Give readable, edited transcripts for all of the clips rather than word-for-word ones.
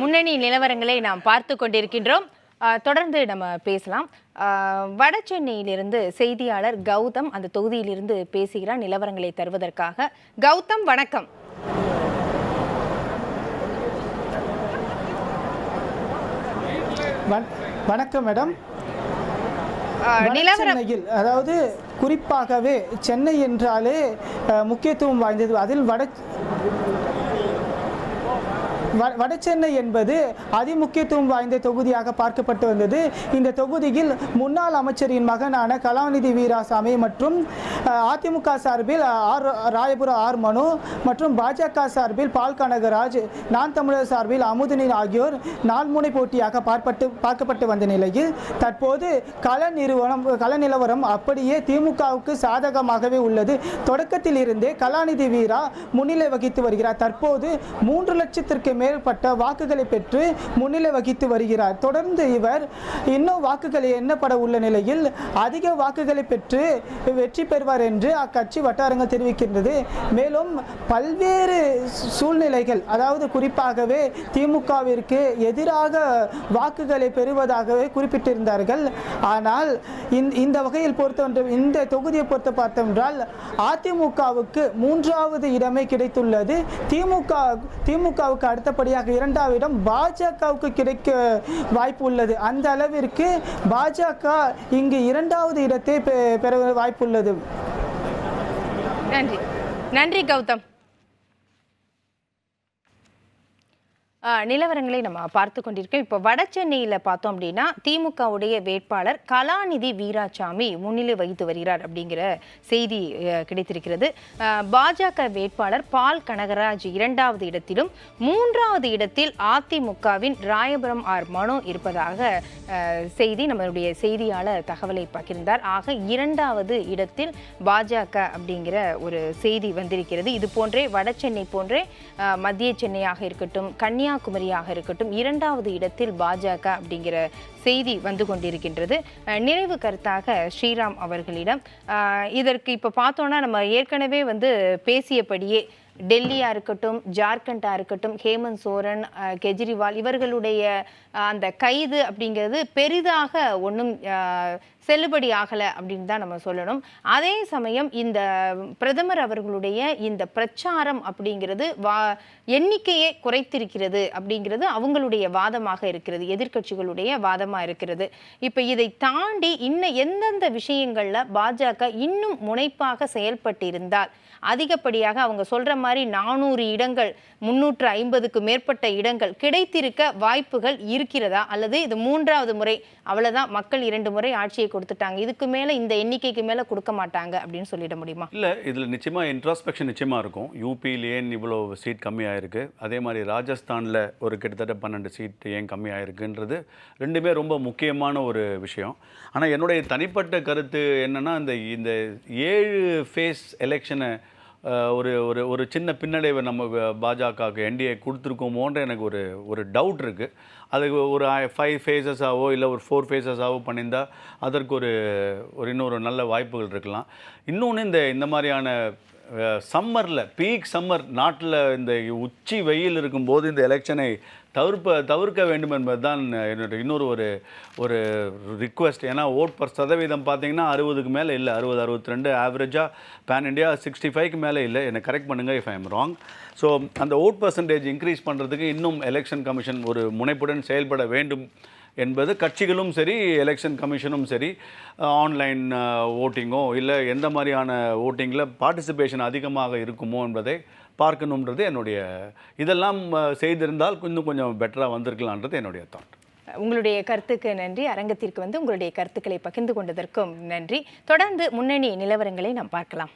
முன்னணி நிலவரங்களை நாம் பார்த்து கொண்டிருக்கின்றோம். தொடர்ந்து நம்ம பேசலாம். வட சென்னையிலிருந்து செய்தியாளர் கௌதம் அந்த தொகுதியிலிருந்து பேசுகிறார் நிலவரங்களை தருவதற்காக. கௌதம், வணக்கம். வணக்கம் மேடம். சென்னையில், அதாவது குறிப்பாகவே சென்னை என்றாலே முக்கியத்துவம் வாய்ந்தது. அதில் வடசென்னை என்பது அதிமுக்கியத்துவம் வாய்ந்த தொகுதியாக பார்க்கப்பட்டு வந்தது. இந்த தொகுதியில் முன்னாள் அமைச்சரின் மகனான கலாநிதி வீராசாமி மற்றும் அதிமுக சார்பில் ராயபுரம் ஆர் மனு மற்றும் பாஜக சார்பில் பால் கனகராஜ், நான் தமிழர் சார்பில் அமுதினி ஆகியோர் நால்முனை போட்டியாக பார்க்கப்பட்டு வந்த நிலையில் தற்போது கள நிலவரம் அப்படியே திமுகவுக்கு சாதகமாகவே உள்ளது. தொடக்கத்தில் இருந்தே கலாநிதி வீரா முன்னிலை வகித்து வருகிறார். தற்போது 3 லட்சத்திற்கு மேற்பட்ட வாக்குகளை பெற்று முன்னிலை வகித்து வருகிறார். தொடர்ந்து இவர் இன்னும் வாக்குகளை எண்ணப்பட உள்ள நிலையில் அதிக வாக்குகளை பெற்று வெற்றி பெறுவார் என்று அக்கட்சி வட்டாரங்கள் தெரிவிக்கின்றது. மேலும் பல்வேறு சூழ்நிலைகள், அதாவது குறிப்பாகவே திமுகவிற்கு எதிராக வாக்குகளை பெறுவதாகவே குறிப்பிட்டிருந்தார்கள். ஆனால் இந்த வகையில் இந்த தொகுதியை பொறுத்த பார்த்தென்றால் அதிமுகவுக்கு 3வது இடமே கிடைத்துள்ளது. திமுகவுக்கு அடுத்தபடியாக 2வது இடம் பாஜகவுக்கு கிடைக்க வாய்ப்பு உள்ளது. அந்த அளவிற்கு பாஜக இங்கு 2வது இடத்தை பெற வாய்ப்பு உள்ளது. நன்றி கௌதம். நிலவரங்களை நம்ம பார்த்து கொண்டிருக்கோம். இப்போ வட சென்னையில் பார்த்தோம் அப்படின்னா திமுகவுடைய வேட்பாளர் கலாநிதி வீராசாமி முன்னிலை வகித்து வருகிறார் அப்படிங்கிற செய்தி கிடைத்திருக்கிறது. பாஜக வேட்பாளர் பால் கனகராஜ் 2வது இடத்திலும் 3வது இடத்தில் அதிமுகவின் ராயபுரம் ஆர் மனு இருப்பதாக செய்தி நம்மளுடைய செய்தியாளர் தகவலை பகிர்ந்தார். ஆக 2வது இடத்தில் பாஜக அப்படிங்கிற ஒரு செய்தி வந்திருக்கிறது. இது போன்றே வட சென்னை போன்றே மத்திய சென்னையாக இருக்கட்டும், கன்னியாகுமரியாக இருக்கட்டும் 2வது இடத்தில் பாஜக அப்படிங்கிற செய்தி வந்து கொண்டிருக்கின்றது. நிறைவு கருத்தாக ஸ்ரீராம் அவர்களிடம் இதற்கு இப்போ பார்த்தோன்னா நம்ம ஏற்கனவே பேசியபடியே டெல்லியா இருக்கட்டும், ஜார்க்கண்டா இருக்கட்டும், ஹேமந்த் சோரன், கெஜ்ரிவால் இவர்களுடைய அந்த கைது அப்படிங்கிறது பெரிதாக ஒன்றும் செல்லுபடி ஆகலை அப்படின்னு தான் நம்ம சொல்லணும். அதே சமயம் இந்த பிரதமர் அவர்களுடைய இந்த பிரச்சாரம் அப்படிங்கிறது எண்ணிக்கையை குறைத்திருக்கிறது அப்படிங்கிறது அவங்களுடைய வாதமாக இருக்கிறது, எதிர்க்கட்சிகளுடைய வாதமாக இருக்கிறது. இப்போ இதை தாண்டி இன்னும் எந்தெந்த விஷயங்களில் பாஜக இன்னும் முனைப்பாக செயல்பட்டு இருந்தால் அதிகப்படியாக அவங்க சொல்ற மாதிரி 400 இடங்கள் 350க்கு மேற்பட்ட இடங்கள் கிடைத்திருக்க வாய்ப்புகள் இருக்கிறதா, அல்லது இது 3வது முறை அவ்வளவுதான், மக்கள் 2 முறை ஆட்சியை கொடுத்துட்டாங்க, இதுக்கு மேல இந்த எண்ணிக்கைக்கு மேல கொடுக்க மாட்டாங்க அப்படின்னு சொல்லிட முடியுமா? இல்ல, இதுல நிச்சயமா இன்ட்ராஸ்பெக்ஷன் நிச்சயமா இருக்கும். யூபியில் ஏன் இவ்வளோ சீட் கம்மியாயிருக்கு, அதே மாதிரி ராஜஸ்தான்ல ஒரு கிட்டத்தட்ட 12 சீட் ஏன் கம்மியாயிருக்குன்றது ரெண்டுமே ரொம்ப முக்கியமான ஒரு விஷயம். ஆனால் என்னுடைய தனிப்பட்ட கருத்து என்னன்னா, இந்த 7 ஃபேஸ் எலெக்ஷனை ஒரு ஒரு ஒரு சின்ன பின்னடைவை நம்ம பாஜகவுக்கு என்டிஏ கொடுத்துருக்கோமோன்ற எனக்கு ஒரு டவுட் இருக்குது. அதுக்கு ஒரு 5 ஃபேஸஸாவோ இல்லை ஒரு 4 ஃபேஸஸாவோ பண்ணியிருந்தால் அதற்கு இன்னொரு நல்ல வாய்ப்புகள் இருக்கலாம். இன்னொன்று இந்த மாதிரியான சம்மரில், பீக் சம்மர் நாட்டில் இந்த உச்சி வெயில் இருக்கும்போது இந்த எலெக்ஷனை தவிர்க்க வேண்டும் என்பது தான் என்னோட இன்னொரு ஒரு ரிக்வெஸ்ட். ஏன்னா ஓட் பர் சதவீதம் பார்த்தீங்கன்னா 60க்கு மேலே இல்லை, 60-62 ஆவரேஜாக பேன் இண்டியா 65க்கு மேலே இல்லை. என்னை கரெக்ட் பண்ணுங்கள் if I am wrong. So அந்த ஓட் பர்சன்டேஜ் இன்க்ரீஸ் பண்ணுறதுக்கு இன்னும் எலெக்ஷன் கமிஷன் ஒரு முனைப்புடன் செயல்பட வேண்டும் என்பது கட்சிகளும் சரி, எலெக்ஷன் கமிஷனும் சரி, ஆன்லைன் ஓட்டிங்கோ இல்லை எந்த மாதிரியான ஓட்டிங்கில் பார்ட்டிசிபேஷன் அதிகமாக இருக்குமோ என்பதை பார்க்கணுன்றது என்னுடைய, இதெல்லாம் செய்திருந்தால் இன்னும் கொஞ்சம் பெட்டராக வந்திருக்கலான்றது என்னுடைய தாட். உங்களுடைய கருத்துக்கு நன்றி. அரங்கத்திற்கு உங்களுடைய கருத்துக்களை பகிர்ந்து கொண்டதற்கும் நன்றி. தொடர்ந்து முன்னணி நிலவரங்களை நாம் பார்க்கலாம்.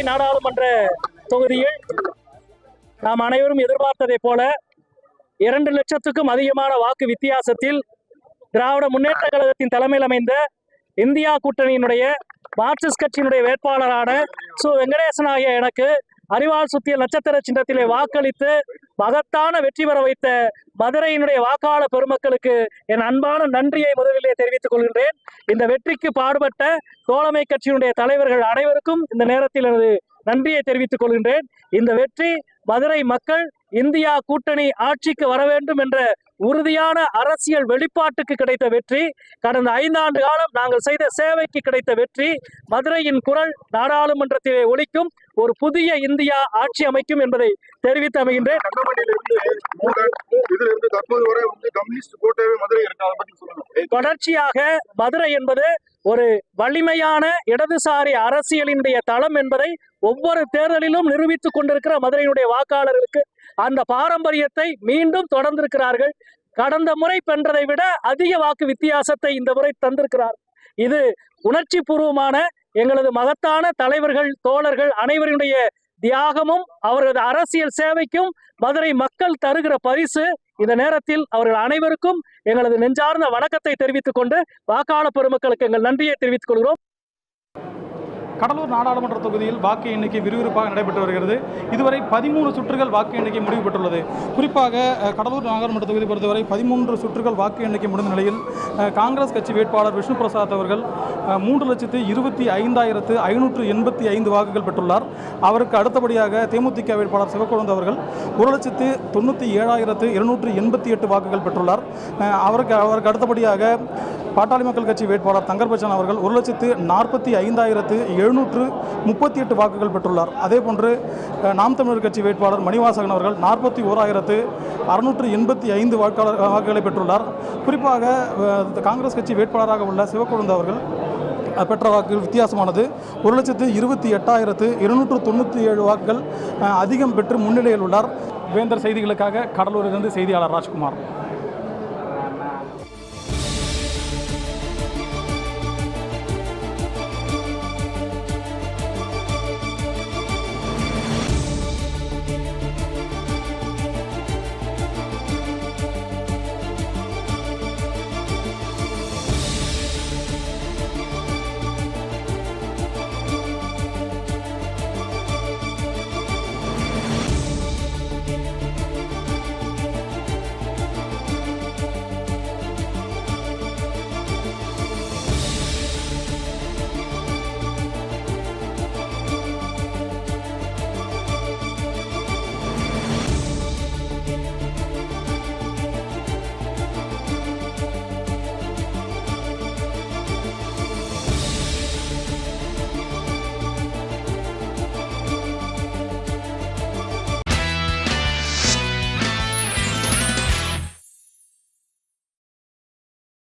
நாடாளுமன்ற தொகுதியில் நாம் அனைவரும் எதிர்பார்த்ததை போல 2 லட்சத்துக்கும் அதிகமான வாக்கு வித்தியாசத்தில் திராவிட முன்னேற்ற கழகத்தின் தலைமையில் அமைந்த இந்தியா கூட்டணியினுடைய மார்க்சிஸ்ட் கட்சியினுடைய வேட்பாளரான சு வெங்கடேசன் ஆகிய எனக்கு அறிவால் சுத்திய நட்சத்திர சின்னத்திலே வாக்களித்து மகத்தான வெற்றி பெற வைத்த மதுரையினுடைய வாக்காளர் பெருமக்களுக்கு என் அன்பான நன்றியை முதலிலே தெரிவித்துக் கொள்கின்றேன். இந்த வெற்றிக்கு பாடுபட்ட தோழமை கட்சியினுடைய தலைவர்கள் அனைவருக்கும் இந்த நேரத்தில் எனது நன்றியை தெரிவித்துக் கொள்கின்றேன். இந்த வெற்றி மதுரை மக்கள் இந்தியா கூட்டணி ஆட்சிக்கு வர வேண்டும் என்ற உறுதியான அரசியல் வெளிப்பாட்டுக்கு கிடைத்த வெற்றி, கடந்த 5 ஆண்டு காலம் நாங்கள் செய்த சேவைக்கு கிடைத்த வெற்றி, மதுரையின் குரல் நாடாளுமன்றத்திலே ஒலிக்கும், ஒரு புதிய இந்தியா ஆட்சி அமைக்கும் என்பதை தெரிவித்து அமைகின்றேன். தொடர்ச்சியாக மதுரை என்பது ஒரு வலிமையான இடதுசாரி அரசியலினுடைய தளம் என்பதை ஒவ்வொரு தேர்தலிலும் நிரூபித்துக் கொண்டிருக்கிற மதுரையினுடைய வாக்காளர்களுக்கு அந்த பாரம்பரியத்தை மீண்டும் தொடர்ந்திருக்கிறார்கள். கடந்த முறை வென்றதை விட அதிக வாக்கு வித்தியாசத்தை இந்த முறை தந்திருக்கிறார். இது உணர்ச்சி பூர்வமான எங்களது மகத்தான தலைவர்கள் தோழர்கள் அனைவருடைய தியாகமும் அவரது அரசியல் சேவைக்கும் மதுரை மக்கள் தருகிற பரிசு. இந்த நேரத்தில் அவர்கள் அனைவருக்கும் எங்களது நெஞ்சார்ந்த வணக்கத்தை தெரிவித்துக் கொண்டு வாக்காளர் பெருமக்களுக்கு எங்கள் நன்றியை தெரிவித்துக் கொள்கிறோம். கடலூர் நாடாளுமன்ற தொகுதியில் வாக்கு எண்ணிக்கை விறுவிறுப்பாக நடைபெற்று வருகிறது. இதுவரை 13 சுற்றுகள் வாக்கு எண்ணிக்கை முடிவு பெற்றுள்ளது. குறிப்பாக கடலூர் நாடாளுமன்ற தொகுதி பொறுத்தவரை 13 சுற்றுகள் வாக்கு எண்ணிக்கை முடிந்த நிலையில் காங்கிரஸ் கட்சி வேட்பாளர் விஷ்ணு பிரசாத் அவர்கள் 3,25,585 வாக்குகள் பெற்றுள்ளார். அவருக்கு அடுத்தபடியாக தேமுதிக வேட்பாளர் சிவக்கொழுந்து அவர்கள் 1,97,288 வாக்குகள் பெற்றுள்ளார். அவருக்கு அடுத்தபடியாக பாட்டாளி மக்கள் கட்சி வேட்பாளர் தங்கர் பச்சான் அவர்கள் 1,45,738 வாக்குகள் பெற்றுள்ளார். அதேபோன்று நாம் தமிழர் கட்சி வேட்பாளர் மணிவாசகன் அவர்கள் 41,685 வாக்குகளை பெற்றுள்ளார். குறிப்பாக காங்கிரஸ் கட்சி வேட்பாளராக உள்ள சிவக்கொழுந்து அவர்கள் பெற்ற வாக்குகள் வித்தியாசமானது 1,28,297 வாக்குகள் அதிகம் பெற்று முன்னிலையில் உள்ளார். வேந்தர் செய்திகளுக்காக கடலூரிலிருந்து செய்தியாளர் ராஜ்குமார்.